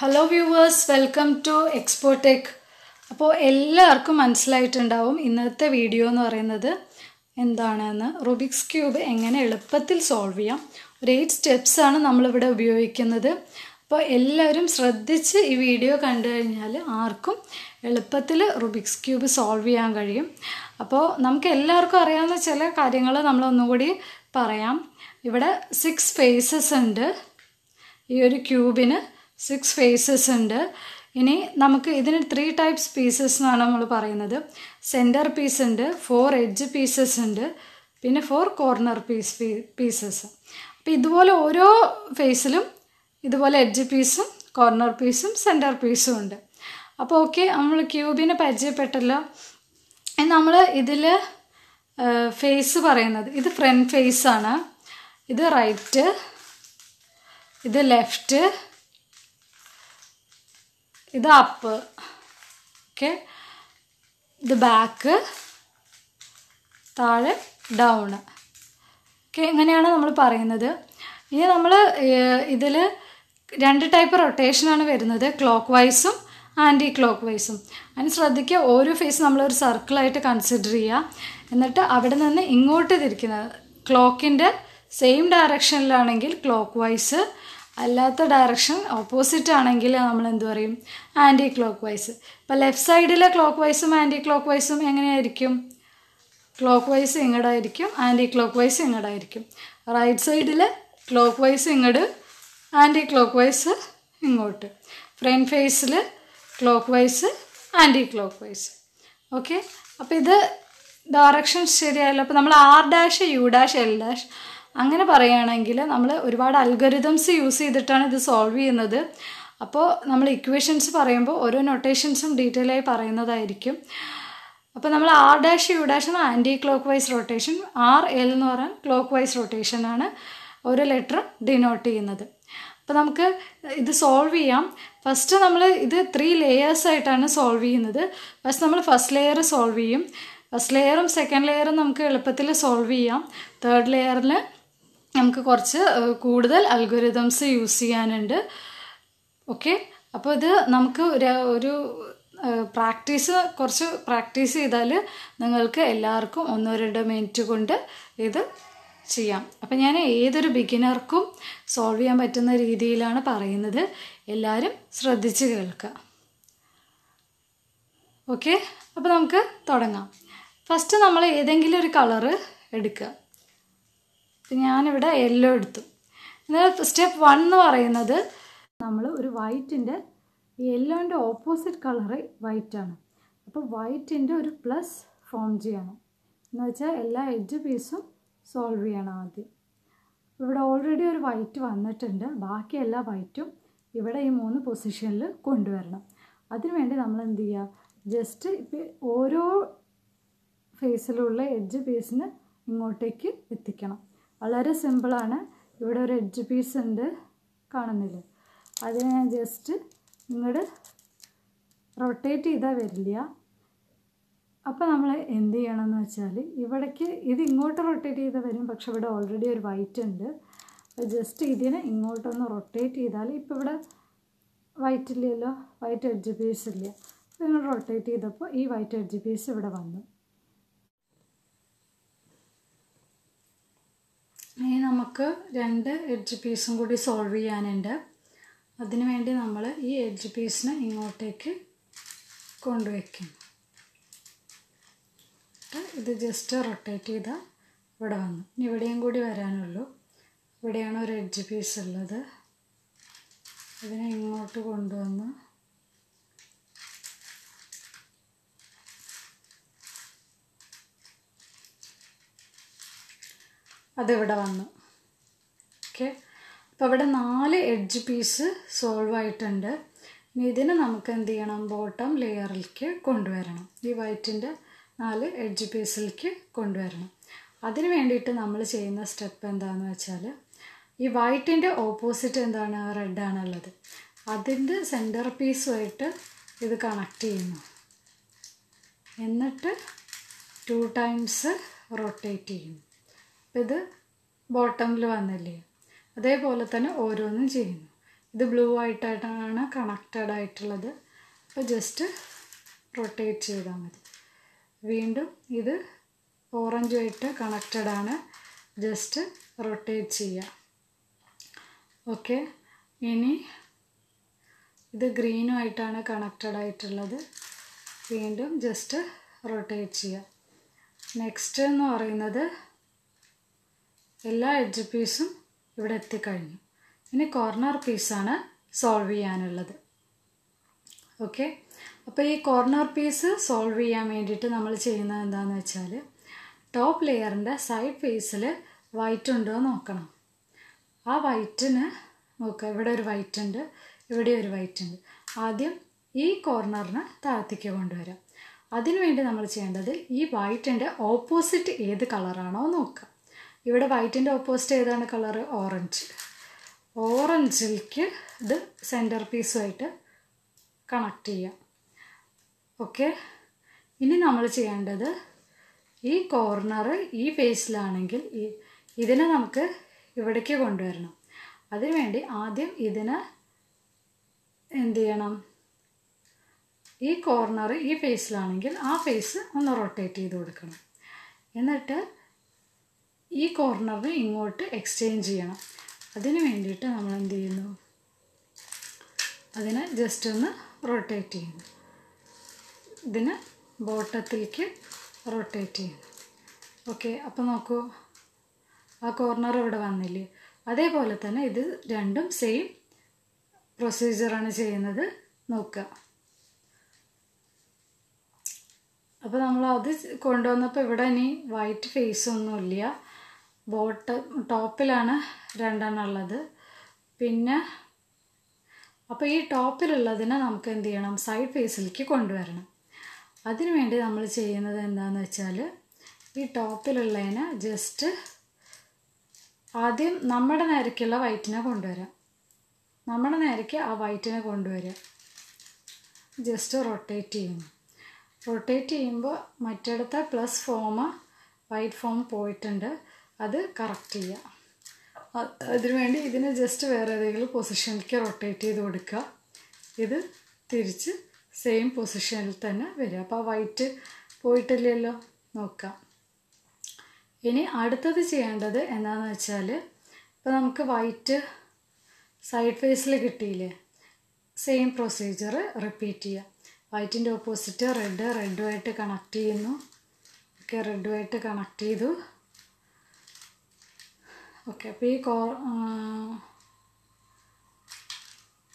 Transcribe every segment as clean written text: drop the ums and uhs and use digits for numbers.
Hello viewers, welcome to Expo Tech. അപ്പോൾ എല്ലാവർക്കും മനസ്സിലായിട്ടുണ്ടാവും ഇന്നത്തെ വീഡിയോ എന്ന് പറയുന്നത് എന്താണെന്ന്. റുബിക്സ് ക്യൂബ് എങ്ങനെ എളുപ്പത്തിൽ സോൾവ് ചെയ്യാം. ഒരു 8 സ്റ്റെപ്സ് ആണ് നമ്മൾ ഇവിടെ ഉപയോഗിക്കുന്നത്. അപ്പോൾ എല്ലാവരും ശ്രദ്ധിച്ച് ഈ വീഡിയോ കണ്ടു കഴിഞ്ഞാൽ ആർക്കും എളുപ്പത്തിൽ റുബിക്സ് ക്യൂബ് സോൾവ് ചെയ്യാൻ കഴിയും. അപ്പോൾ നമുക്ക് എല്ലാവർക്കും അറിയാവുന്ന ചില കാര്യങ്ങൾ നമ്മൾ ഒന്നുകൂടി പറയാം. ഇവിടെ 6 ഫേസസ് ഉണ്ട്. ഈ ഒരു ക്യൂബിന് 6 ഫേസസ് ഉണ്ട്. ഇനി നമുക്ക് ഇതിന് 3 ടൈപ്സ് പീസസ് എന്നാണ് നമ്മൾ പറയുന്നത്. സെൻറ്റർ പീസ് ഉണ്ട്, 4 എഡ്ജ് പീസസ് ഉണ്ട്, പിന്നെ 4 കോർണർ പീസസ്. അപ്പോൾ ഇതുപോലെ ഓരോ ഫേസിലും ഇതുപോലെ എഡ്ജ് പീസും കോർണർ പീസും സെൻറ്റർ പീസും ഉണ്ട്. അപ്പോൾ ഓക്കെ, നമ്മൾ ക്യൂബിനെ പരിചയപ്പെട്ടല്ലോ. നമ്മൾ ഇതിൽ ഫേസ് പറയുന്നത് ഇത് ഫ്രണ്ട് ഫേസാണ്, ഇത് റൈറ്റ്, ഇത് ലെഫ്റ്റ്, ഇത് അപ്പ്, ഓക്കെ, ഇത് ബാക്ക്, താഴെ ഡൗൺ, ഓക്കെ, ഇങ്ങനെയാണ് നമ്മൾ പറയുന്നത്. ഇനി നമ്മൾ ഇതിൽ 2 ടൈപ്പ് റൊട്ടേഷനാണ് വരുന്നത്, ക്ലോക്ക് വൈസും ആൻറ്റി ക്ലോക്ക് വൈസും. അതിന് ശ്രദ്ധിക്കുക, ഓരോ ഫേസ് നമ്മളൊരു സർക്കിളായിട്ട് കൺസിഡർ ചെയ്യുക. എന്നിട്ട് അവിടെ നിന്ന് ഇങ്ങോട്ട് തിരിക്കുന്നത് ക്ലോക്കിൻ്റെ സെയിം ഡയറക്ഷനിലാണെങ്കിൽ ക്ലോക്ക് വൈസ്, അല്ലാത്ത ഡയറക്ഷൻ ഓപ്പോസിറ്റ് ആണെങ്കിൽ നമ്മൾ എന്ത് പറയും, ആൻറ്റി ക്ലോക്ക് വൈസ്. ഇപ്പോൾ ലെഫ്റ്റ് സൈഡിലെ ക്ലോക്ക് വൈസും ആൻറ്റി ക്ലോക്ക് വൈസും എങ്ങനെയായിരിക്കും? ക്ലോക്ക് വൈസ് ഇങ്ങോട്ടായിരിക്കും, ആൻറ്റി ക്ലോക്ക് വൈസ് ഇങ്ങോട്ടായിരിക്കും. റൈറ്റ് സൈഡിൽ ക്ലോക്ക് വൈസ് ഇങ്ങോട്ട്, ആൻറ്റി ക്ലോക്ക് വൈസ് ഇങ്ങോട്ട്. ഫ്രണ്ട് ഫേസിൽ clockwise, anticlockwise. Okay, അപ്പോൾ ഇത് ഡയറക്ഷൻ ശരിയല്ലോ. അപ്പോൾ നമ്മൾ R' U', L' അങ്ങനെ പറയുകയാണെങ്കിൽ നമ്മൾ ഒരുപാട് അൽഗോരിതംസ് യൂസ് ചെയ്തിട്ടാണ് ഇത് സോൾവ് ചെയ്യുന്നത്. അപ്പോൾ നമ്മൾ ഇക്വേഷൻസ് പറയുമ്പോൾ ഓരോ നൊട്ടേഷൻസും ഡീറ്റെയിൽ ആയി പറയുന്നതായിരിക്കും. അപ്പോൾ നമ്മൾ R' U' എന്ന anticlockwise rotation, RL എന്ന് പറയാൻ ക്ലോക്ക് വൈസ് റൊട്ടേഷനാണ് ഓരോ ലെറ്റർ ഡിനോട്ട് ചെയ്യുന്നത്. അപ്പോൾ നമുക്ക് ഇത് സോൾവ് ചെയ്യാം. ഫസ്റ്റ് നമ്മൾ ഇത് 3 ലെയേഴ്സ് ആയിട്ടാണ് സോൾവ് ചെയ്യുന്നത്. ഫസ്റ്റ് ലെയർ സോൾവ് ചെയ്യും. ഫസ്റ്റ് ലെയറും സെക്കൻഡ് ലെയറും നമുക്ക് എളുപ്പത്തിൽ സോൾവ് ചെയ്യാം. തേർഡ് ലെയറിൽ നമുക്ക് കുറച്ച് കൂടുതൽ അൽഗോരിതംസ് യൂസ് ചെയ്യാനുണ്ട്. ഓക്കെ, അപ്പോൾ ഇത് നമുക്ക് ഒരു കുറച്ച് പ്രാക്ടീസ് ചെയ്താൽ നിങ്ങൾക്ക് എല്ലാവർക്കും 1-2 മിനിറ്റ് കൊണ്ട് ഇത് ചെയ്യാം. അപ്പം ഞാൻ ഏതൊരു ബിഗിനർക്കും സോൾവ് ചെയ്യാൻ പറ്റുന്ന രീതിയിലാണ് പറയുന്നത്. എല്ലാവരും ശ്രദ്ധിച്ച് കേൾക്കുക. ഓക്കെ, അപ്പോൾ നമുക്ക് തുടങ്ങാം. ഫസ്റ്റ് നമ്മൾ ഏതെങ്കിലും ഒരു കളറ് എടുക്കുക. ഇപ്പം ഞാനിവിടെ യെല്ലോ എടുത്തു. എന്നാൽ സ്റ്റെപ്പ് 1 എന്ന് പറയുന്നത് നമ്മൾ ഒരു വൈറ്റിൻ്റെ യെല്ലോൻ്റെ ഓപ്പോസിറ്റ് കളറ് വൈറ്റാണ്. അപ്പോൾ വൈറ്റിൻ്റെ ഒരു പ്ലസ് ഫോം ചെയ്യണം. എന്ന് വെച്ചാൽ എല്ലാ എഡ്ജ് പീസും സോൾവ് ചെയ്യണം ആദ്യം. ഇവിടെ ഓൾറെഡി ഒരു വൈറ്റ് വന്നിട്ടുണ്ട്. ബാക്കി എല്ലാ വൈറ്റും ഇവിടെ ഈ 3 പൊസിഷനിൽ കൊണ്ടുവരണം. അതിനുവേണ്ടി നമ്മൾ എന്ത് ചെയ്യുക, ജസ്റ്റ് ഇപ്പോൾ ഓരോ ഫേസിലുള്ള എഡ്ജ് പീസിന് ഇങ്ങോട്ടേക്ക് എത്തിക്കണം. വളരെ സിമ്പിളാണ്. ഇവിടെ ഒരു എഡ്ജ് പീസ് ഉണ്ട്, കാണുന്നില്ലേ? അതിനെ ഞാൻ ജസ്റ്റ് ഇങ്ങോട്ട് റൊട്ടേറ്റ് ചെയ്താൽ വരില്ല. അപ്പോൾ നമ്മൾ എന്ത് ചെയ്യണമെന്ന് വെച്ചാൽ ഇവിടേക്ക് ഇത് ഇങ്ങോട്ട് റൊട്ടേറ്റ് ചെയ്താൽ വരും. പക്ഷെ ഇവിടെ ഓൾറെഡി ഒരു വൈറ്റ് ഉണ്ട്. അപ്പോൾ ജസ്റ്റ് ഇതിനെ ഇങ്ങോട്ടൊന്ന് റൊട്ടേറ്റ് ചെയ്താൽ, ഇപ്പോൾ ഇവിടെ വൈറ്റ് ഇല്ലല്ലോ, വൈറ്റ് എഡ്ജ് പീസ് ഇല്ല. അപ്പോൾ ഇങ്ങോട്ട് റൊട്ടേറ്റ് ചെയ്തപ്പോൾ ഈ വൈറ്റ് എഡ്ജ് പീസ് ഇവിടെ വന്നു. ഇനി നമുക്ക് 2 എഡ്ജ് പീസും കൂടി സോൾവ് ചെയ്യാനുണ്ട്. അതിനുവേണ്ടി നമ്മൾ ഈ എഡ്ജ് പീസിനെ ഇങ്ങോട്ടേക്ക് കൊണ്ടുവയ്ക്കും. ഇത് ജസ്റ്റ് റൊട്ടേറ്റ് ചെയ്താൽ ഇവിടെ വന്നു. ഇനി ഇവിടെയും കൂടി വരാനുള്ളൂ. ഇവിടെയാണ് ഒരു എഡ്ജ് പീസ് ഉള്ളത്. ഇതിനെ ഇങ്ങോട്ട് കൊണ്ടുവന്ന് അതിവിടെ വന്നു. ഓക്കെ, അപ്പോൾ ഇവിടെ 4 എഡ്ജ് പീസ് സോൾവ് ആയിട്ടുണ്ട്. ഇനി ഇതിന് നമുക്ക് എന്ത് ചെയ്യണം, ബോട്ടം ലെയറിലേക്ക് കൊണ്ടുവരണം. ഈ വൈറ്റിൻ്റെ 4 എഡ്ജ് പീസിലേക്ക് കൊണ്ടുവരണം. അതിന് വേണ്ടിയിട്ട് നമ്മൾ ചെയ്യുന്ന സ്റ്റെപ്പ് എന്താണെന്ന് വെച്ചാൽ, ഈ വൈറ്റിൻ്റെ ഓപ്പോസിറ്റ് എന്താണ്, റെഡ് ആണുള്ളത്. അതിൻ്റെ സെൻറ്റർ പീസുമായിട്ട് ഇത് കണക്ട് ചെയ്യുന്നു. എന്നിട്ട് 2 ടൈംസ് റൊട്ടേറ്റ് ചെയ്യുന്നു. അപ്പോൾ ഇത് ബോട്ടമിൽ വന്നില്ലേ, അതേപോലെ തന്നെ ഓരോന്നും ചെയ്യുന്നു. ഇത് ബ്ലൂ ആയിട്ടാണ് കണക്റ്റഡ് ആയിട്ടുള്ളത്. അപ്പോൾ ജസ്റ്റ് റൊട്ടേറ്റ് ചെയ്താൽ മതി. വീണ്ടും ഇത് ഓറഞ്ചുമായിട്ട് കണക്റ്റഡ് ആണ്, ജസ്റ്റ് റൊട്ടേറ്റ് ചെയ്യുക. ഓക്കെ, ഇനി ഇത് ഗ്രീനുമായിട്ടാണ് കണക്റ്റഡ് ആയിട്ടുള്ളത്, വീണ്ടും ജസ്റ്റ് റൊട്ടേറ്റ് ചെയ്യുക. നെക്സ്റ്റ് എന്ന് പറയുന്നത് എല്ലാ എഡ്ജ് പീസും ഇവിടെ എത്തിക്കഴിഞ്ഞു. ഇനി കോർണർ പീസാണ് സോൾവ് ചെയ്യാനുള്ളത്. ഓക്കെ, അപ്പോൾ ഈ കോർണർ പീസ് സോൾവ് ചെയ്യാൻ വേണ്ടിയിട്ട് നമ്മൾ ചെയ്യുന്നത് എന്താണെന്ന് വെച്ചാൽ, ടോപ്പ് ലെയറിൻ്റെ സൈഡ് ഫേസിൽ വൈറ്റ് ഉണ്ടോ എന്ന് നോക്കണം. ആ വൈറ്റിന് നോക്കുക, ഇവിടെ ഒരു വൈറ്റ് ഉണ്ട്, ഇവിടെ ഒരു വൈറ്റ് ഉണ്ട്. ആദ്യം ഈ കോർണറിന് താഴത്തേക്ക് കൊണ്ടുവരാം. അതിനുവേണ്ടി നമ്മൾ ചെയ്യേണ്ടത് ഈ വൈറ്റിൻ്റെ ഓപ്പോസിറ്റ് ഏത് കളറാണോ നോക്കുക. ഇവിടെ വൈറ്റിൻ്റെ ഓപ്പോസിറ്റ് ഏതാണ് കളറ്? ഓറഞ്ച്. ഓറഞ്ചിലേക്ക് ഇത് സെൻറ്റർ പീസുമായിട്ട് കണക്ട് ചെയ്യാം. ഓക്കെ, ഇനി നമ്മൾ ചെയ്യേണ്ടത് ഈ കോർണർ ഈ ഫേസിലാണെങ്കിൽ ഇതിനെ നമുക്ക് ഇവിടേക്ക് കൊണ്ടുവരണം. അതിനുവേണ്ടി ആദ്യം ഇതിനെ എന്ത് ചെയ്യണം, ഈ കോർണർ ഈ ഫേസിലാണെങ്കിൽ ആ ഫേസ് ഒന്ന് റൊട്ടേറ്റ് ചെയ്ത് കൊടുക്കണം. എന്നിട്ട് ഈ കോർണറിന് ഇങ്ങോട്ട് എക്സ്ചേഞ്ച് ചെയ്യണം. അതിന് വേണ്ടിയിട്ട് നമ്മൾ എന്ത് ചെയ്യുന്നു, അതിനെ ജസ്റ്റ് ഒന്ന് റൊട്ടേറ്റ് ചെയ്യുന്നു. ഇതിന് ബോട്ടത്തിലേക്ക് റൊട്ടേറ്റ് ചെയ്യുന്നു. ഓക്കെ, അപ്പോൾ നോക്കൂ, ആ കോർണർ ഇവിടെ വന്നില്ലേ? അതേപോലെ തന്നെ ഇത് രണ്ടും സെയിം പ്രൊസീജിയറാണ് ചെയ്യുന്നത്. നോക്കുക, അപ്പോൾ നമ്മൾ അത് കൊണ്ടുവന്നപ്പോൾ ഇവിടെ ഇനി വൈറ്റ് ഫേസ് ഒന്നുമില്ല, ടോപ്പിലാണ് രണ്ടെണ്ണം ഉള്ളത്. പിന്നെ അപ്പോൾ ഈ ടോപ്പിലുള്ളതിനെ നമുക്ക് എന്ത് ചെയ്യണം, സൈഡ് ഫേസിലേക്ക് കൊണ്ടുവരണം. അതിനുവേണ്ടി നമ്മൾ ചെയ്യുന്നത് എന്താണെന്ന് വെച്ചാൽ, ഈ ടോപ്പിലുള്ളതിനെ ജസ്റ്റ് ആദ്യം നമ്മുടെ നേരേക്കുള്ള വൈറ്റിനെ കൊണ്ടുവരാം. നമ്മുടെ നേരേക്ക് ആ വൈറ്റിനെ കൊണ്ടുവരിക, ജസ്റ്റ് റൊട്ടേറ്റ് ചെയ്യുന്നു. റൊട്ടേറ്റ് ചെയ്യുമ്പോൾ മറ്റിടത്തെ പ്ലസ് ഫോം വൈറ്റ് ഫോം പോയിട്ടുണ്ട്, അത് കറക്റ്റ് ചെയ്യുക. അതിനുവേണ്ടി ഇതിനെ ജസ്റ്റ് വേറെ ഏതെങ്കിലും പൊസിഷനിലേക്ക് റൊട്ടേറ്റ് ചെയ്ത് കൊടുക്കുക. ഇത് തിരിച്ച് സെയിം പൊസിഷനിൽ തന്നെ വരിക. അപ്പോൾ വൈറ്റ് പോയിട്ടില്ലല്ലോ, നോക്കാം. ഇനി അടുത്തത് ചെയ്യേണ്ടത് എന്താണെന്ന് വെച്ചാൽ, ഇപ്പോൾ നമുക്ക് വൈറ്റ് സൈഡ് ഫേസിൽ കിട്ടിയില്ലേ, സെയിം പ്രൊസീജിയർ റിപ്പീറ്റ് ചെയ്യുക. വൈറ്റിൻ്റെ ഓപ്പോസിറ്റ് റെഡുമായിട്ട് കണക്ട് ചെയ്യുന്നു. ഓക്കെ, റെഡുമായിട്ട് കണക്ട് ചെയ്തു. ഓക്കെ, അപ്പോൾ ഈ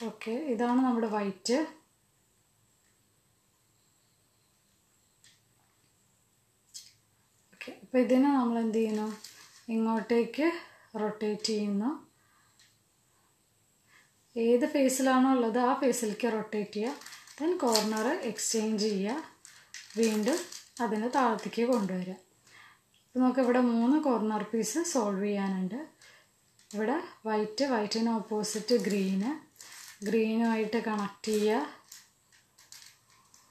ഓക്കെ, ഇതാണ് നമ്മുടെ വൈറ്റ്. ഓക്കെ, അപ്പോൾ ഇതിനെ നമ്മൾ എന്ത് ചെയ്യുന്നു, ഇങ്ങോട്ടേക്ക് റൊട്ടേറ്റ് ചെയ്യുന്നു. ഏത് ഫേസിലാണോ ഉള്ളത് ആ ഫേസിലേക്ക് റൊട്ടേറ്റ് ചെയ്യുക. ദെൻ കോർണർ എക്സ്ചേഞ്ച് ചെയ്യുക, വീണ്ടും അതിനെ താഴത്തേക്ക് കൊണ്ടുവരിക. അപ്പോൾ നമുക്ക് ഇവിടെ 3 കോർണർ പീസ് സോൾവ് ചെയ്യാനുണ്ട്. ഇവിടെ വൈറ്റിന് ഓപ്പോസിറ്റ് ഗ്രീനുമായിട്ട് കണക്ട് ചെയ്യുക.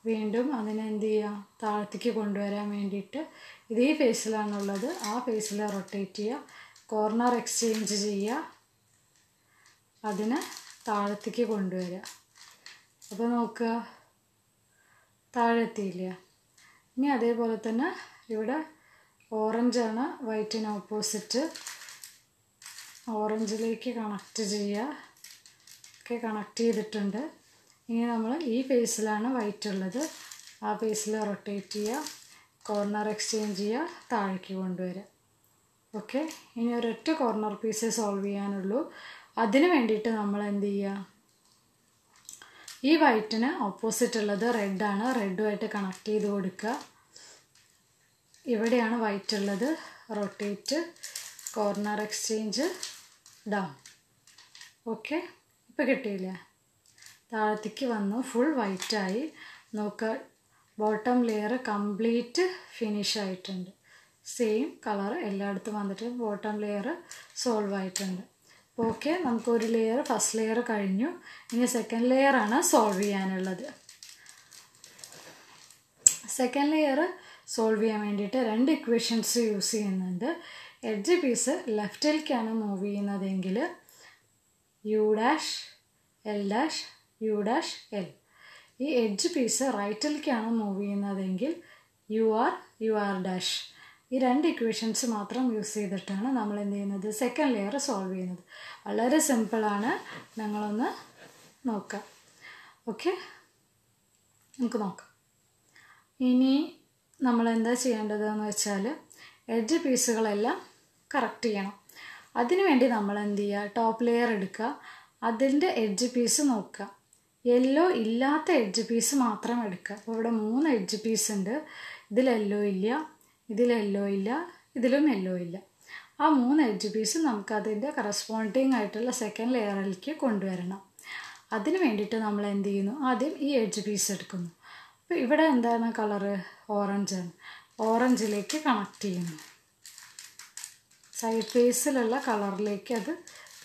വീണ്ടും അതിനെ എന്ത് ചെയ്യുക, താഴത്തേക്ക് കൊണ്ടുവരാൻ വേണ്ടിയിട്ട് ഇത് ഈ ഫേസിലാണുള്ളത്, ആ ഫേസിൽ റൊട്ടേറ്റ് ചെയ്യുക, കോർണർ എക്സ്ചേഞ്ച് ചെയ്യുക, അതിനെ താഴത്തേക്ക് കൊണ്ടുവരിക. അപ്പോൾ നോക്കുക, താഴെ എത്തിയില്ല. ഇനി അതേപോലെ തന്നെ ഇവിടെ ഓറഞ്ചാണ് വൈറ്റിന് ഓപ്പോസിറ്റ്, ഓറഞ്ചിലേക്ക് കണക്ട് ചെയ്യുക. ഒക്കെ കണക്ട് ചെയ്തിട്ടുണ്ട്. ഇനി നമ്മൾ ഈ ഫേസിലാണ് വൈറ്റ് ഉള്ളത്, ആ ഫേസിൽ റൊട്ടേറ്റ് ചെയ്യുക, കോർണർ എക്സ്ചേഞ്ച് ചെയ്യുക, താഴേക്ക് കൊണ്ടുവരിക. ഓക്കെ, ഇനി ഒരൊറ്റ കോർണർ പീസേ സോൾവ് ചെയ്യാനുള്ളൂ. അതിന് വേണ്ടിയിട്ട് നമ്മൾ എന്ത് ചെയ്യുക, ഈ വൈറ്റിന് ഓപ്പോസിറ്റ് ഉള്ളത് റെഡാണ്, റെഡുമായിട്ട് കണക്ട് ചെയ്ത് കൊടുക്കുക. ഇവിടെയാണ് വൈറ്റ് ഉള്ളത്, rotate, corner exchange, down. Okay, ഇപ്പോൾ കിട്ടിയില്ലേ, താഴത്തേക്ക് വന്നു, ഫുൾ വൈറ്റായി. നോക്കുക, ബോട്ടം ലെയർ കംപ്ലീറ്റ് ഫിനിഷ് ആയിട്ടുണ്ട്. സെയിം കളർ എല്ലായിടത്തും വന്നിട്ട് ബോട്ടം ലെയർ സോൾവ് ആയിട്ടുണ്ട്. അപ്പോൾ ഓക്കെ, നമുക്കൊരു ലെയർ, ഫസ്റ്റ് ലെയർ കഴിഞ്ഞു. ഇനി സെക്കൻഡ് ലെയറാണ് സോൾവ് ചെയ്യാനുള്ളത്. സെക്കൻഡ് ലെയർ സോൾവ് ചെയ്യാൻ വേണ്ടിയിട്ട് 2 ഇക്വേഷൻസ് യൂസ് ചെയ്യുന്നുണ്ട്. എഡ്ജ് പീസ് ലെഫ്റ്റിലേക്കാണ് മൂവ് ചെയ്യുന്നതെങ്കിൽ u' L dash U dash L. ഈ എഡ്ജ് പീസ് റൈറ്റിലേക്കാണ് മൂവ് ചെയ്യുന്നതെങ്കിൽ യു ആർ ഡാഷ്. ഈ രണ്ട് ഇക്വേഷൻസ് മാത്രം യൂസ് ചെയ്തിട്ടാണ് നമ്മൾ എന്ത് ചെയ്യുന്നത്, സെക്കൻഡ് ലെയർ സോൾവ് ചെയ്യുന്നത്. വളരെ സിമ്പിളാണ്, ഞങ്ങളൊന്ന് നോക്കാം. ഓക്കെ, നമുക്ക് നോക്കാം. ഇനി നമ്മൾ എന്താ ചെയ്യേണ്ടതെന്ന് വെച്ചാൽ എഡ്ജ് പീസുകളെല്ലാം കറക്റ്റ് ചെയ്യണം. അതിനുവേണ്ടി നമ്മൾ എന്ത് ചെയ്യുക, ടോപ്പ് ലെയർ എടുക്കുക, അതിൻ്റെ എഡ്ജ് പീസ് നോക്കുക. യെല്ലോ ഇല്ലാത്ത എഡ്ജ് പീസ് മാത്രം എടുക്കുക. അപ്പോൾ ഇവിടെ 3 എഡ്ജ് പീസ് ഉണ്ട്. ഇതിൽ യെല്ലോ ഇല്ല, ഇതിൽ യെല്ലോ ഇല്ല, ഇതിലും യെല്ലോ ഇല്ല. ആ 3 എഡ്ജ് പീസ് നമുക്ക് അതിൻ്റെ കറസ്പോണ്ടിങ് ആയിട്ടുള്ള സെക്കൻഡ് ലെയറിലേക്ക് കൊണ്ടുവരണം. അതിന് വേണ്ടിയിട്ട് നമ്മൾ എന്ത് ചെയ്യുന്നു, ആദ്യം ഈ എഡ്ജ് പീസ് എടുക്കുന്നു. അപ്പോൾ ഇവിടെ എന്താണ് കളറ്, ഓറഞ്ചാണ്. ഓറഞ്ചിലേക്ക് കണക്ട് ചെയ്യുന്നു. സൈഡ് ഫേസിലുള്ള കളറിലേക്ക് അത്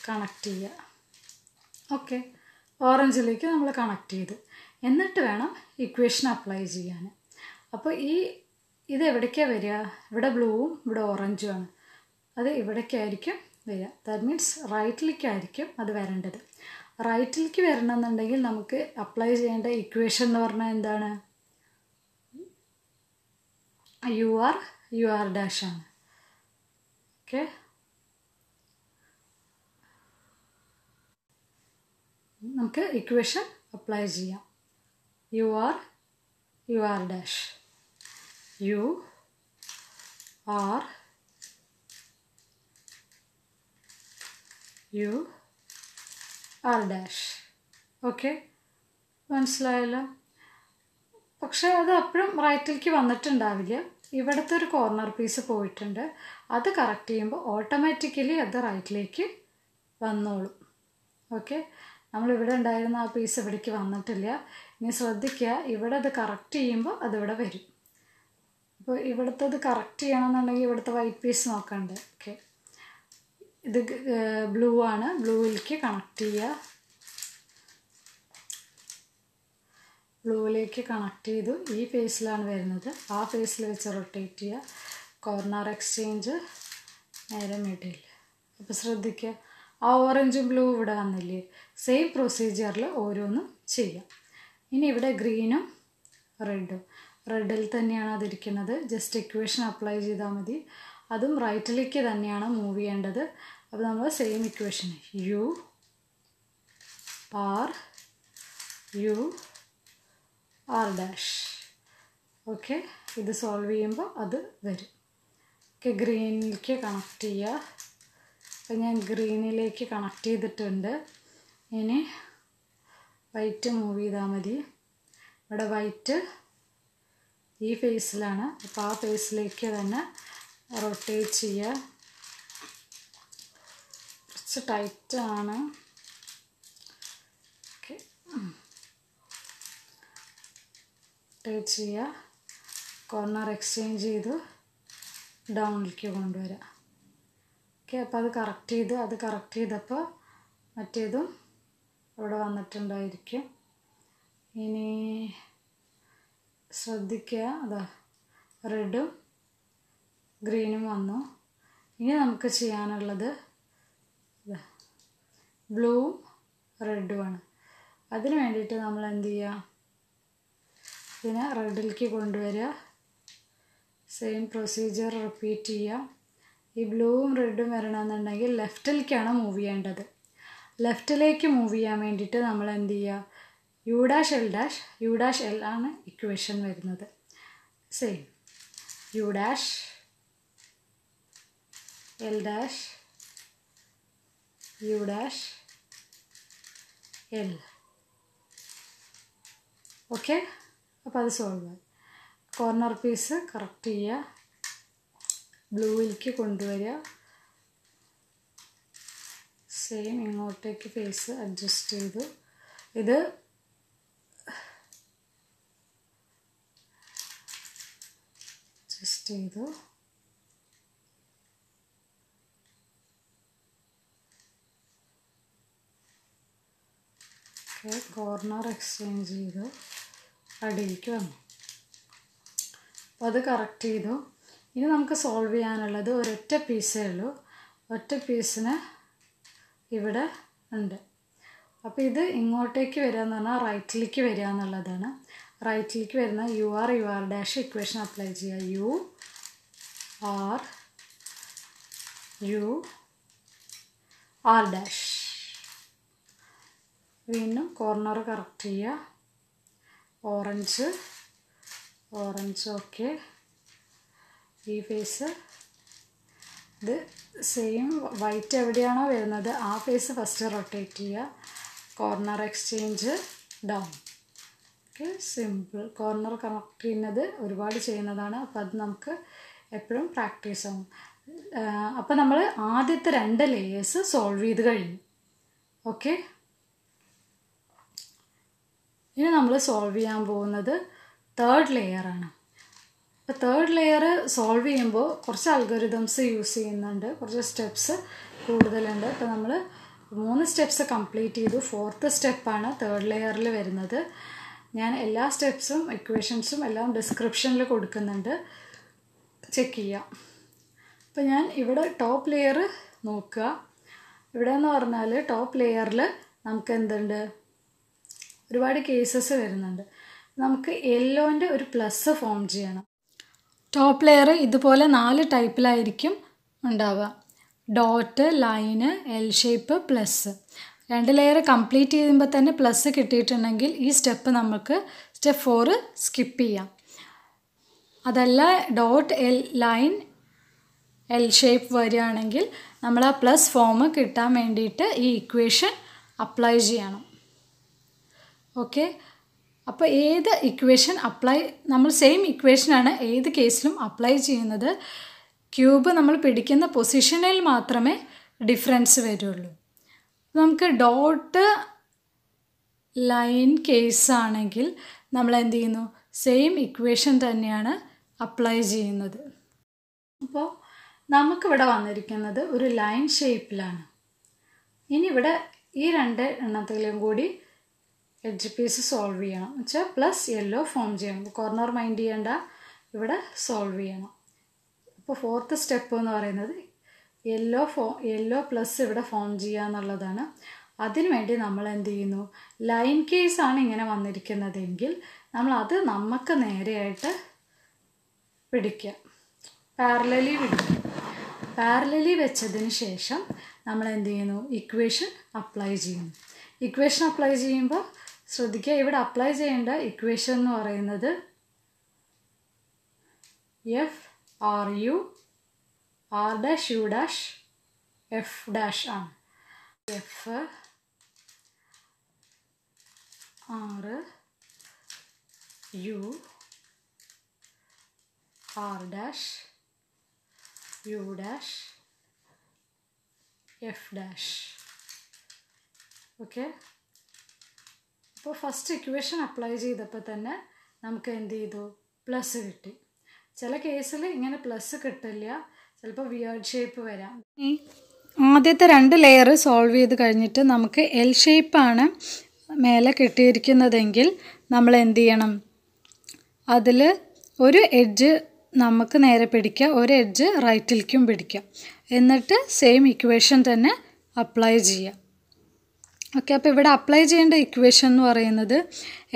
കണക്ട് ചെയ്യുക. ഓക്കെ, ഓറഞ്ചിലേക്ക് നമ്മൾ കണക്ട് ചെയ്തു. എന്നിട്ട് വേണം ഇക്വേഷൻ അപ്ലൈ ചെയ്യാൻ. അപ്പോൾ ഇത് എവിടേക്കാണ് വരിക, ഇവിടെ ബ്ലൂവും ഇവിടെ ഓറഞ്ചുമാണ്. അത് ഇവിടേക്കായിരിക്കും വരിക. ദാറ്റ് മീൻസ് റൈറ്റിലേക്കായിരിക്കും അത് വരേണ്ടത്. റൈറ്റിലേക്ക് വരണമെന്നുണ്ടെങ്കിൽ നമുക്ക് അപ്ലൈ ചെയ്യേണ്ട ഇക്വേഷൻ എന്ന് പറഞ്ഞാൽ എന്താണ്, യു ആർ ഡാഷ് ആണ്. ഓക്കെ, നമുക്ക് ഇക്വേഷൻ അപ്ലൈ ചെയ്യാം. U R dash, U R dash. Okay, മനസ്സിലായല്ലോ. പക്ഷേ അത് അപ്പോഴും റൈറ്റിലേക്ക് വന്നിട്ടുണ്ടാവില്ല. ഇവിടുത്തെ ഒരു കോർണർ പീസ് പോയിട്ടുണ്ട്. അത് കറക്റ്റ് ചെയ്യുമ്പോൾ ഓട്ടോമാറ്റിക്കലി അത് റൈറ്റിലേക്ക് വന്നോളും. ഓക്കെ, നമ്മളിവിടെ ഉണ്ടായിരുന്ന ആ പീസ് ഇവിടേക്ക് വന്നിട്ടില്ല. ഇനി ശ്രദ്ധിക്കുക, ഇവിടെ അത് കറക്റ്റ് ചെയ്യുമ്പോൾ അതിവിടെ വരും. അപ്പോൾ ഇവിടുത്തെ അത് കറക്റ്റ് ചെയ്യണമെന്നുണ്ടെങ്കിൽ ഇവിടുത്തെ വൈറ്റ് പീസ് നോക്കണ്ടേ. ഓക്കെ, ഇത് ബ്ലൂ ആണ്, ബ്ലൂവിലേക്ക് കണക്ട് ചെയ്യുക. ബ്ലൂവിലേക്ക് കണക്ട് ചെയ്തു. ഈ ഫേസിലാണ് വരുന്നത്. ആ ഫേസിൽ വെച്ച് റൊട്ടേറ്റ് ചെയ്യുക. കോർണർ എക്സ്ചേഞ്ച് നേരെ മിഡിൽ. അപ്പോൾ ശ്രദ്ധിക്കുക, ആ ഓറഞ്ചും ബ്ലൂ ഇവിടെ വന്നില്ലേ. സെയിം പ്രൊസീജിയറിൽ ഓരോന്നും ചെയ്യാം. ഇനി ഇവിടെ ഗ്രീനും റെഡിൽ തന്നെയാണ് അതിരിക്കുന്നത്. ജസ്റ്റ് ഇക്വേഷൻ അപ്ലൈ ചെയ്താൽ മതി. അതും റൈറ്റിലേക്ക് തന്നെയാണ് മൂവ് ചെയ്യേണ്ടത്. അപ്പോൾ നമ്മൾ same equation U R dash. Okay, ഇത് സോൾവ് ചെയ്യുമ്പോൾ അത് വരും. ഓക്കെ, ഗ്രീനിലേക്ക് കണക്ട് ചെയ്യുക. അപ്പോൾ ഞാൻ ഗ്രീനിലേക്ക് കണക്ട് ചെയ്തിട്ടുണ്ട്. ഇനി വൈറ്റ് മൂവ് ചെയ്താൽ മതി. ഇവിടെ വൈറ്റ് ഈ ഫേസിലാണ്. അപ്പോൾ ആ ഫേസിലേക്ക് തന്നെ റൊട്ടേറ്റ് ചെയ്യുക. കുറച്ച് ടൈറ്റാണ്. ഓക്കെ, റൊട്ടേറ്റ് ചെയ്യുക. കോർണർ എക്സ്ചേഞ്ച് ചെയ്തു ഡൗണിലേക്ക് കൊണ്ടുവരാം. ഓക്കെ, അപ്പോൾ അത് കറക്റ്റ് ചെയ്തപ്പോൾ മറ്റേതും ഇവിടെ വന്നിട്ടുണ്ടായിരിക്കും. ഇനി ശ്രദ്ധിക്കുക, അതാ റെഡും ഗ്രീനും വന്നു. ഇനി നമുക്ക് ചെയ്യാനുള്ളത് ബ്ലൂവും റെഡുമാണ്. അതിന് വേണ്ടിയിട്ട് നമ്മൾ എന്ത് ചെയ്യുക, ഇതിനെ റെഡിലേക്ക് കൊണ്ടുവരിക. സെയിം പ്രൊസീജിയർ റിപ്പീറ്റ് ചെയ്യുക. ഈ ബ്ലൂവും റെഡും വരണമെന്നുണ്ടെങ്കിൽ ലെഫ്റ്റിലേക്കാണ് മൂവ് ചെയ്യേണ്ടത്. ലെഫ്റ്റിലേക്ക് മൂവ് ചെയ്യാൻ വേണ്ടിയിട്ട് നമ്മൾ എന്ത് ചെയ്യുക, യു ഡാഷ് എൽ ആണ് ഇക്വേഷൻ വരുന്നത്. Same U dash L dash U dash L. Okay, അപ്പോൾ അത് സോൾവ് ആയി. കോർണർ പീസ് കറക്റ്റ് ചെയ്യുക, ബ്ലൂവിലേക്ക് കൊണ്ടുവരിക. സെയിം ഇങ്ങോട്ടേക്ക് ഫേസ് അഡ്ജസ്റ്റ് ചെയ്തു. ഇത് അഡ്ജസ്റ്റ് ചെയ്തു. ഓക്കെ, കോർണർ എക്സ്ചേഞ്ച് ചെയ്തു അടിയിലേക്ക് വന്നു. അപ്പോൾ അത് കറക്റ്റ് ചെയ്തു. ഇനി നമുക്ക് സോൾവ് ചെയ്യാനുള്ളത് ഒരൊറ്റ പീസേ ഉള്ളൂ. ഒറ്റ പീസിന് ഇവിടെ ഉണ്ട്. അപ്പോൾ ഇത് ഇങ്ങോട്ടേക്ക് വരിക എന്ന് പറഞ്ഞാൽ റൈറ്റിലേക്ക് വരിക എന്നുള്ളതാണ്. റൈറ്റിലേക്ക് വരുന്ന U R dash equation apply ചെയ്യുക. U R dash. വീണ്ടും കോർണർ കറക്റ്റ് ചെയ്യുക. Orange okay. ഈ ഫേസ് ഇത് സെയിം വൈറ്റ് എവിടെയാണോ വരുന്നത് ആ ഫേസ് ഫസ്റ്റ് റൊട്ടേറ്റ് ചെയ്യുക. Corner exchange down. Okay, simple. Corner correct ചെയ്യുന്നത് ഒരുപാട് ചെയ്യുന്നതാണ്. അപ്പോൾ അത് നമുക്ക് എപ്പോഴും പ്രാക്ടീസ് ആവും. അപ്പോൾ നമ്മൾ ആദ്യത്തെ 2 ലെയേഴ്സ് സോൾവ് ചെയ്ത് കഴിഞ്ഞു. ഓക്കെ, ഇനി നമ്മൾ സോൾവ് ചെയ്യാൻ പോകുന്നത് 3rd ലെയറാണ്. അപ്പോൾ 3rd ലെയർ സോൾവ് ചെയ്യുമ്പോൾ കുറച്ച് അൽഗോരിതംസ് യൂസ് ചെയ്യുന്നുണ്ട്, കുറച്ച് സ്റ്റെപ്സ് കൂടുതലുണ്ട്. അപ്പോൾ നമ്മൾ 3 സ്റ്റെപ്സ് കംപ്ലീറ്റ് ചെയ്തു. 4th സ്റ്റെപ്പാണ് 3rd ലെയറിൽ വരുന്നത്. ഞാൻ എല്ലാ സ്റ്റെപ്സും ഇക്വേഷൻസും എല്ലാം ഡിസ്ക്രിപ്ഷനിൽ കൊടുക്കുന്നുണ്ട്, ചെക്ക് ചെയ്യാം. അപ്പോൾ ഞാൻ ഇവിടെ ടോപ്പ് ലെയർ നോക്കുക. ഇവിടെ എന്ന് പറഞ്ഞാൽ ടോപ്പ് ലെയറിൽ നമുക്ക് എന്തുണ്ട്, ഒരുപാട് കേസസ് വരുന്നുണ്ട്. നമുക്ക് യെല്ലോൻ്റെ ഒരു പ്ലസ് ഫോം ചെയ്യണം. ടോപ്പ് ലെയർ ഇതുപോലെ 4 ടൈപ്പിലായിരിക്കും ഉണ്ടാവുക. Dot, line, L shape, plus. 2 layer complete ചെയ്യുമ്പോൾ തന്നെ പ്ലസ് കിട്ടിയിട്ടുണ്ടെങ്കിൽ ഈ സ്റ്റെപ്പ് നമുക്ക് സ്റ്റെപ്പ് 4 സ്കിപ്പ് ചെയ്യാം. അതല്ല ഡോട്ട്, ലൈൻ, എൽ ഷേപ്പ് വരികയാണെങ്കിൽ നമ്മൾ ആ പ്ലസ് ഫോം കിട്ടാൻ വേണ്ടിയിട്ട് ഈ ഇക്വേഷൻ അപ്ലൈ ചെയ്യണം. ഓക്കെ, അപ്പോൾ ഏത് ഇക്വേഷൻ നമ്മൾ സെയിം ഇക്വേഷനാണ് ഏത് കേസിലും അപ്ലൈ ചെയ്യുന്നത്. ക്യൂബ് നമ്മൾ പിടിക്കുന്ന പൊസിഷനിൽ മാത്രമേ ഡിഫറൻസ് വരുള്ളൂ. നമുക്ക് ഡോട്ട്, ലൈൻ കേസാണെങ്കിൽ നമ്മൾ എന്ത് ചെയ്യുന്നു, സെയിം ഇക്വേഷൻ തന്നെയാണ് അപ്ലൈ ചെയ്യുന്നത്. അപ്പോൾ നമുക്കിവിടെ വന്നിരിക്കുന്നത് ഒരു ലൈൻ ഷേപ്പിലാണ്. ഇനി ഇവിടെ ഈ 2 എണ്ണത്തിലും കൂടി എഡ്ജ് പീസ് സോൾവ് ചെയ്യണം. വെച്ചാൽ പ്ലസ് യെല്ലോ ഫോം ചെയ്യണം. കോർണർ മൈൻഡ് ചെയ്യേണ്ട, ഇവിടെ സോൾവ് ചെയ്യണം. അപ്പോൾ 4th സ്റ്റെപ്പ് എന്ന് പറയുന്നത് യെല്ലോ പ്ലസ് ഇവിടെ ഫോം ചെയ്യുക എന്നുള്ളതാണ്. അതിനുവേണ്ടി നമ്മൾ എന്ത് ചെയ്യുന്നു, ലൈൻ കേസാണ് ഇങ്ങനെ വന്നിരിക്കുന്നതെങ്കിൽ നമ്മൾ അത് നമുക്ക് നേരെയായിട്ട് പിടിക്കുക, പാരലലി പിടിക്കുക. പാരലലി വെച്ചതിന് ശേഷം നമ്മൾ എന്ത് ചെയ്യുന്നു, ഇക്വേഷൻ അപ്ലൈ ചെയ്യുന്നു. ഇക്വേഷൻ അപ്ലൈ ചെയ്യുമ്പോൾ ശ്രദ്ധിക്കുക, ഇവിടെ അപ്ലൈ ചെയ്യേണ്ട ഇക്വേഷൻ എന്ന് പറയുന്നത് F R U R dash U dash F dash ആണ്. F R U R dash U dash F dash. Okay, അപ്പോൾ ഫസ്റ്റ് ഇക്വേഷൻ അപ്ലൈ ചെയ്തപ്പോൾ തന്നെ നമുക്ക് എന്ത് ചെയ്തു, പ്ലസ് കിട്ടി. ചില കേസിൽ ഇങ്ങനെ പ്ലസ് കിട്ടില്ല, ചിലപ്പോൾ വിയേർഡ് ഷേപ്പ് വരാം. ആദ്യത്തെ 2 ലെയർ സോൾവ് ചെയ്ത് കഴിഞ്ഞിട്ട് നമുക്ക് എൽ ഷേപ്പാണ് മേലെ കിട്ടിയിരിക്കുന്നതെങ്കിൽ നമ്മൾ എന്ത് ചെയ്യണം, അതിൽ ഒരു എഡ്ജ് നമുക്ക് നേരെ പിടിക്കുക, ഒരു എഡ്ജ് റൈറ്റിലേക്കും പിടിക്കുക. എന്നിട്ട് സെയിം ഇക്വേഷൻ തന്നെ അപ്ലൈ ചെയ്യുക. ഓക്കെ, അപ്പോൾ ഇവിടെ അപ്ലൈ ചെയ്യേണ്ട ഇക്വേഷൻ എന്ന് പറയുന്നത്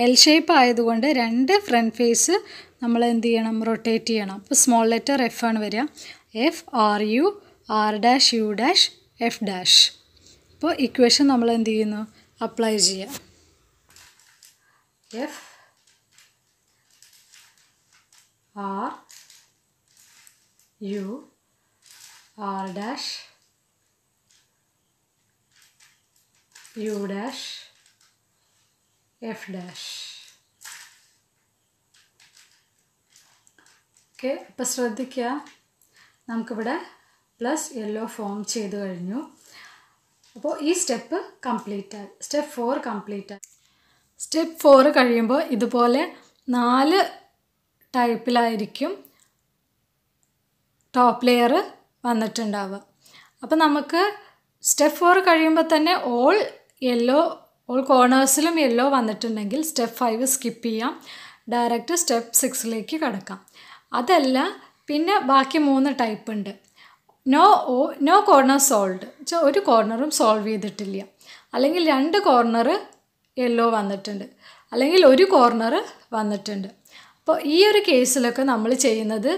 എൽ ഷേപ്പ് ആയതുകൊണ്ട് 2 ഫ്രണ്ട് ഫേസ് നമ്മൾ എന്ത് ചെയ്യണം, റൊട്ടേറ്റ് ചെയ്യണം. അപ്പോൾ സ്മോൾ ലെറ്റർ എഫ് ആണ് വരിക. F R U R dash U dash F dash. അപ്പോൾ ഇക്വേഷൻ നമ്മൾ എന്ത് ചെയ്യുന്നു, അപ്ലൈ ചെയ്യുക. F R U R dash U dash F dash. Okay, അപ്പോൾ ശ്രദ്ധിക്കുക, നമുക്കിവിടെ പ്ലസ് യെല്ലോ ഫോം ചെയ്ത് കഴിഞ്ഞു. അപ്പോൾ ഈ സ്റ്റെപ്പ് കംപ്ലീറ്റ് ആയി. സ്റ്റെപ്പ് 4 കംപ്ലീറ്റ് ആയി. സ്റ്റെപ്പ് 4 കഴിയുമ്പോൾ ഇതുപോലെ 4 ടൈപ്പിലായിരിക്കും ടോപ്പ് ലെയർ വന്നിട്ടുണ്ടാവുക. അപ്പോൾ നമുക്ക് സ്റ്റെപ്പ് 4 കഴിയുമ്പോൾ തന്നെ ഓൾ കോർണേഴ്സിലും യെല്ലോ വന്നിട്ടുണ്ടെങ്കിൽ സ്റ്റെപ്പ് 5 സ്കിപ്പ് ചെയ്യാം, ഡയറക്റ്റ് സ്റ്റെപ്പ് 6ലേക്ക് കടക്കാം. അതല്ല പിന്നെ ബാക്കി 3 ടൈപ്പ് ഉണ്ട്. നോ കോർണർ സോൾവ്ഡ്, ഒരു കോർണറും സോൾവ് ചെയ്തിട്ടില്ല. അല്ലെങ്കിൽ 2 കോർണർ യെല്ലോ വന്നിട്ടുണ്ട്, അല്ലെങ്കിൽ ഒരു കോർണർ വന്നിട്ടുണ്ട്. അപ്പോൾ ഈ ഒരു കേസിലൊക്കെ നമ്മൾ ചെയ്യുന്നത്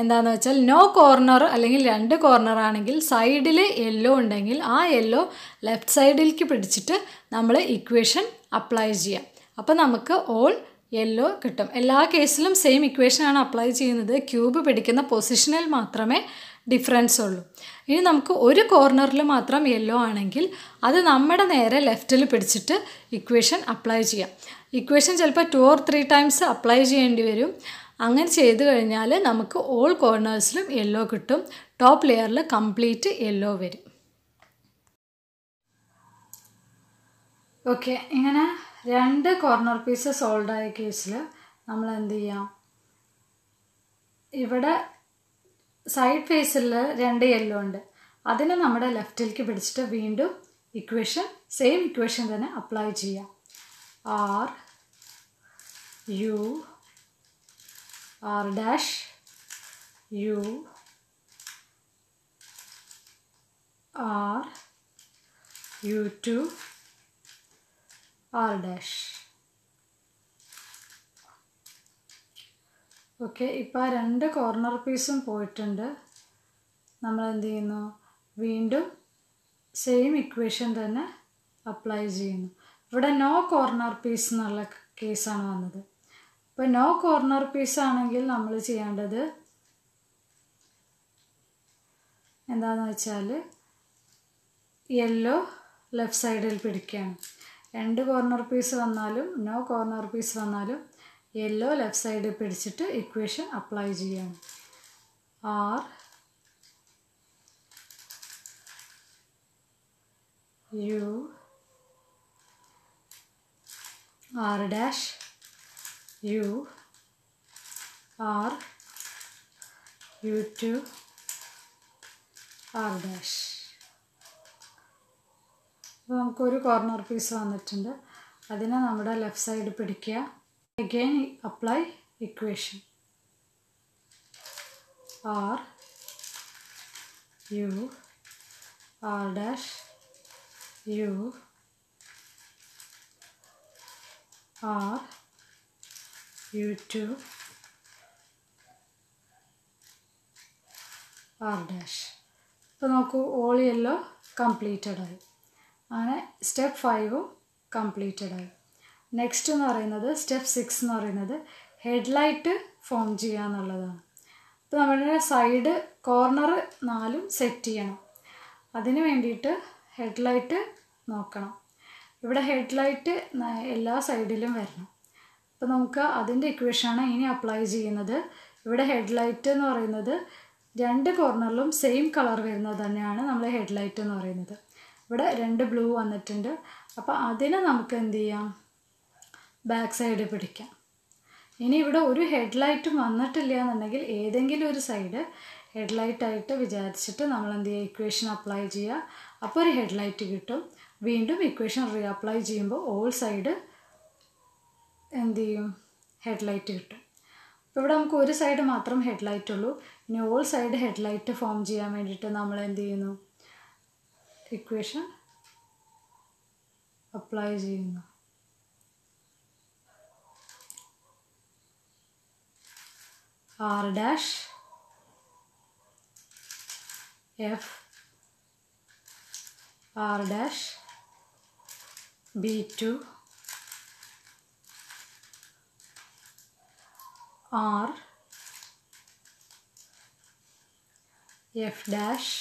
എന്താണെന്ന് വെച്ചാൽ നോ കോർണർ അല്ലെങ്കിൽ 2 കോർണർ ആണെങ്കിൽ സൈഡിൽ യെല്ലോ ഉണ്ടെങ്കിൽ ആ യെല്ലോ ലെഫ്റ്റ് സൈഡിലേക്ക് പിടിച്ചിട്ട് നമ്മൾ ഇക്വേഷൻ അപ്ലൈ ചെയ്യാം. അപ്പോൾ നമുക്ക് ഓൾ യെല്ലോ കിട്ടും. എല്ലാ കേസിലും സെയിം ഇക്വേഷനാണ് അപ്ലൈ ചെയ്യുന്നത്. ക്യൂബ് പിടിക്കുന്ന പൊസിഷനിൽ മാത്രമേ ഡിഫറൻസ് ഉള്ളൂ. ഇനി നമുക്ക് ഒരു കോർണറിൽ മാത്രം യെല്ലോ ആണെങ്കിൽ അത് നമ്മുടെ നേരെ ലെഫ്റ്റിൽ പിടിച്ചിട്ട് ഇക്വേഷൻ അപ്ലൈ ചെയ്യാം. ഇക്വേഷൻ ചിലപ്പോൾ 2 or 3 ടൈംസ് അപ്ലൈ ചെയ്യേണ്ടി വരും. അങ്ങനെ ചെയ്ത് കഴിഞ്ഞാൽ നമുക്ക് ഓൾ കോർണേഴ്സിലും യെല്ലോ കിട്ടും. ടോപ്പ് ലെയറിൽ കംപ്ലീറ്റ് യെല്ലോ വരും. ഓക്കെ, ഇങ്ങനെ 2 കോർണർ പീസ് സോൾഡ് ആയ കേസിൽ നമ്മൾ എന്ത് ചെയ്യാം, ഇവിടെ സൈഡ് ഫേസിൽ 2 യെല്ലോ ഉണ്ട്, അതിനെ നമ്മുടെ ലെഫ്റ്റിലേക്ക് പിടിച്ചിട്ട് വീണ്ടും ഇക്വേഷൻ സെയിം ഇക്വേഷൻ തന്നെ അപ്ലൈ ചെയ്യാം. R U R dash U R U two R dash. Okay, ഇപ്പോൾ ആ 2 കോർണർ പീസും പോയിട്ടുണ്ട്. നമ്മൾ എന്ത് ചെയ്യുന്നു, വീണ്ടും സെയിം ഇക്വേഷൻ തന്നെ അപ്ലൈ ചെയ്യുന്നു. ഇവിടെ നോ കോർണർ പീസ് എന്നുള്ള കേസാണ് വന്നത്. ഇപ്പോൾ നോ കോർണർ പീസ് ആണെങ്കിൽ നമ്മൾ ചെയ്യേണ്ടത് എന്താണെന്ന് വെച്ചാൽ യെല്ലോ ലെഫ്റ്റ് സൈഡിൽ പിടിക്കുകയാണ്. 2 കോർണർ പീസ് വന്നാലും നോ കോർണർ പീസ് വന്നാലും യെല്ലോ ലെഫ്റ്റ് സൈഡിൽ പിടിച്ചിട്ട് ഇക്വേഷൻ അപ്ലൈ ചെയ്യണം. R U R dash U R U two R dash. അപ്പോൾ നമുക്കൊരു കോർണർ പീസ് വന്നിട്ടുണ്ട്, അതിനെ നമ്മുടെ ലെഫ്റ്റ് സൈഡ് പിടിക്കുക. Again apply equation R U R dash U R U two R dash. ഇപ്പോൾ നോക്കൂ, ഓൾ യെല്ലോ കംപ്ലീറ്റഡ് ആയി. അങ്ങനെ സ്റ്റെപ്പ് 5 കംപ്ലീറ്റഡ് ആയി. നെക്സ്റ്റ് എന്ന് പറയുന്നത് സ്റ്റെപ്പ് 6 എന്ന് പറയുന്നത് ഹെഡ്ലൈറ്റ് ഫോം ചെയ്യുക എന്നുള്ളതാണ്. അപ്പോൾ നമ്മുടെ സൈഡ് കോർണർ 4 സെറ്റ് ചെയ്യണം. അതിന് വേണ്ടിയിട്ട് ഹെഡ്ലൈറ്റ് നോക്കണം. ഇവിടെ ഹെഡ്ലൈറ്റ് എല്ലാ സൈഡിലും വരണം. അപ്പോൾ നമുക്ക് അതിൻ്റെ ഇക്വേഷനാണ് ഇനി അപ്ലൈ ചെയ്യുന്നത്. ഇവിടെ ഹെഡ്ലൈറ്റ് എന്ന് പറയുന്നത് 2 കോർണറിലും സെയിം കളർ വരുന്നത് തന്നെയാണ് നമ്മൾ ഹെഡ്ലൈറ്റ് എന്ന് പറയുന്നത്. ഇവിടെ 2 ബ്ലൂ വന്നിട്ടുണ്ട്. അപ്പോൾ അതിനെ നമുക്ക് എന്ത് ചെയ്യാം, ബാക്ക് സൈഡ് പിടിക്കാം. ഇനി ഇവിടെ ഒരു ഹെഡ്ലൈറ്റും വന്നിട്ടില്ല എന്നുണ്ടെങ്കിൽ ഏതെങ്കിലും ഒരു സൈഡ് ഹെഡ്ലൈറ്റായിട്ട് വിചാരിച്ചിട്ട് നമ്മൾ എന്ത് ചെയ്യുക, ഇക്വേഷൻ അപ്ലൈ ചെയ്യുക. അപ്പോൾ ഒരു ഹെഡ്ലൈറ്റ് കിട്ടും. വീണ്ടും ഇക്വേഷൻ റീ അപ്ലൈ ചെയ്യുമ്പോൾ ഓൾ സൈഡ് എന്ത് ചെയ്യും, ഹെഡ്ലൈറ്റ് കിട്ടും. അപ്പോൾ ഇവിടെ നമുക്ക് ഒരു സൈഡ് മാത്രം ഹെഡ്ലൈറ്റ് ഉള്ളൂ. ഇനി ഓൾ സൈഡ് ഹെഡ്ലൈറ്റ് ഫോം ചെയ്യാൻ വേണ്ടിയിട്ട് നമ്മൾ എന്ത് ചെയ്യുന്നു, ഇക്വേഷൻ അപ്ലൈ ചെയ്യുന്നു. R dash F R dash B two R F dash.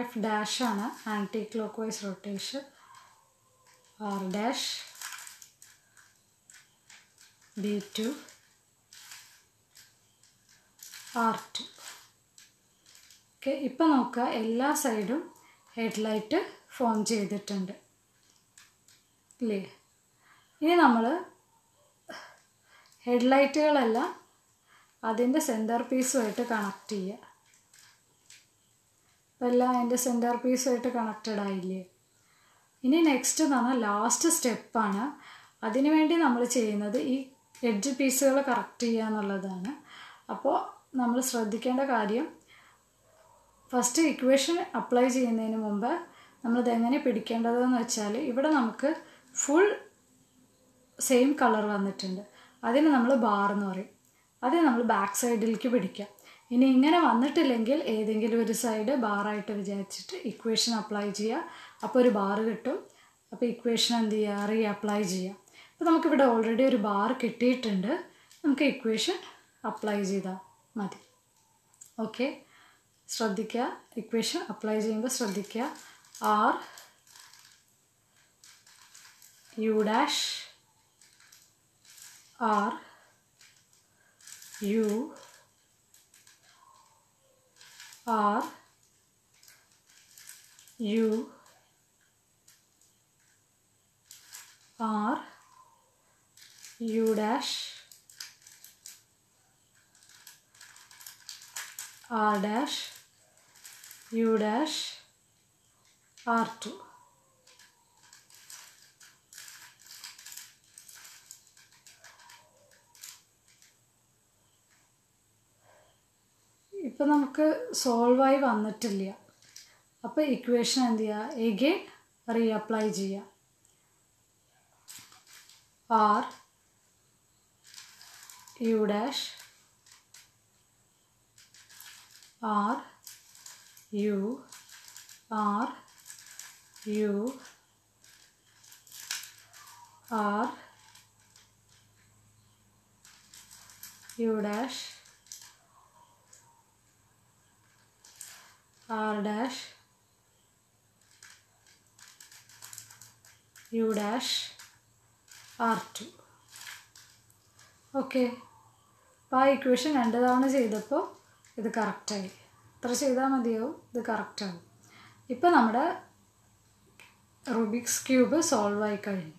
F dash ആണ് anticlockwise rotation. R dash B two R two. Okay, ഇപ്പം നോക്കുക, എല്ലാ സൈഡും ഹെഡ്ലൈറ്റ് ഫോം ചെയ്തിട്ടുണ്ട് ഇല്ലേ. ഇനി നമ്മൾ ഹെഡ്ലൈറ്റുകളെല്ലാം അതിൻ്റെ സെൻറ്റർ പീസുമായിട്ട് കണക്ട് ചെയ്യുക. അപ്പോൾ എല്ലാം അതിൻ്റെ സെൻറ്റർ പീസുമായിട്ട് കണക്റ്റഡ് ആയില്ലേ. ഇനി നെക്സ്റ്റ് എന്ന് പറഞ്ഞാൽ ലാസ്റ്റ് സ്റ്റെപ്പാണ്. അതിനുവേണ്ടി നമ്മൾ ചെയ്യുന്നത് ഈ എഡ്ജ് പീസുകൾ കറക്റ്റ് ചെയ്യുക എന്നുള്ളതാണ്. അപ്പോൾ നമ്മൾ ശ്രദ്ധിക്കേണ്ട കാര്യം, ഫസ്റ്റ് ഇക്വേഷൻ അപ്ലൈ ചെയ്യുന്നതിന് മുമ്പ് നമ്മളിത് എങ്ങനെ പിടിക്കേണ്ടതെന്ന് വെച്ചാൽ ഇവിടെ നമുക്ക് ഫുൾ സെയിം കളർ വന്നിട്ടുണ്ട്. അതിന് നമ്മൾ ബാർ എന്ന് പറയും. അതിന് നമ്മൾ ബാക്ക് സൈഡിലേക്ക് പിടിക്കാം. ഇനി ഇങ്ങനെ വന്നിട്ടില്ലെങ്കിൽ ഏതെങ്കിലും ഒരു സൈഡ് ബാറായിട്ട് വിചാരിച്ചിട്ട് ഇക്വേഷൻ അപ്ലൈ ചെയ്യുക. അപ്പോൾ ഒരു ബാർ കിട്ടും. അപ്പോൾ ഇക്വേഷൻ എന്ത് ചെയ്യുക, റീ അപ്ലൈ ചെയ്യുക. അപ്പോൾ നമുക്കിവിടെ ഓൾറെഡി ഒരു ബാർ കിട്ടിയിട്ടുണ്ട്. നമുക്ക് ഇക്വേഷൻ അപ്ലൈ ചെയ്താൽ മതി. ഓക്കെ, ശ്രദ്ധിക്കുക, ഇക്വേഷൻ അപ്ലൈ ചെയ്യുമ്പോൾ ശ്രദ്ധിക്കുക. R U dash R U R U R U dash R dash U dash R2. ഇപ്പം നമുക്ക് സോൾവായി വന്നിട്ടില്ല. അപ്പോൾ ഇക്വേഷൻ എന്ത് ചെയ്യുക, എഗെയിൻ റീ അപ്ലൈ ചെയ്യുക. R U dash R U R U R U dash R dash U dash R2. Okay, അപ്പോൾ ആ ഇക്വേഷൻ 2 തവണ ചെയ്തപ്പോൾ ഇത് കറക്റ്റായി. ഇത്ര ചെയ്താൽ മതിയാവും, ഇത് കറക്റ്റാവും. ഇപ്പോൾ നമ്മുടെ റുബിക്സ് ക്യൂബ് സോൾവ് ആയി കഴിഞ്ഞു.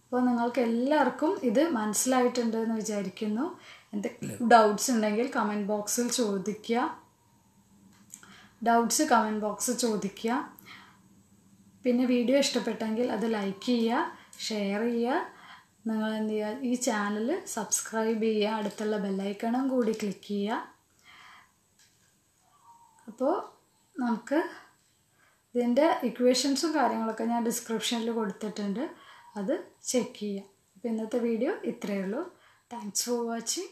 അപ്പോൾ നിങ്ങൾക്ക് എല്ലാവർക്കും ഇത് മനസ്സിലായിട്ടുണ്ട് എന്ന് വിചാരിക്കുന്നു. എന്തെങ്കിലും ഡൗട്ട്സ് ഉണ്ടെങ്കിൽ കമൻറ്റ് ബോക്സിൽ ചോദിക്കുക. പിന്നെ വീഡിയോ ഇഷ്ടപ്പെട്ടെങ്കിൽ അത് ലൈക്ക് ചെയ്യുക, ഷെയർ ചെയ്യുക. നിങ്ങൾ എന്ത് ചെയ്യുക, ഈ ചാനൽ സബ്സ്ക്രൈബ് ചെയ്യുക, അടുത്തുള്ള ബെല്ലൈക്കണും കൂടി ക്ലിക്ക് ചെയ്യുക. അപ്പോൾ നമുക്ക് ഇതിൻ്റെ ഇക്വേഷൻസും കാര്യങ്ങളൊക്കെ ഞാൻ ഡിസ്ക്രിപ്ഷനിൽ കൊടുത്തിട്ടുണ്ട്, അത് ചെക്ക് ചെയ്യാം. അപ്പോൾ ഇന്നത്തെ വീഡിയോ ഇത്രയേ ഉള്ളൂ. Thanks for watching.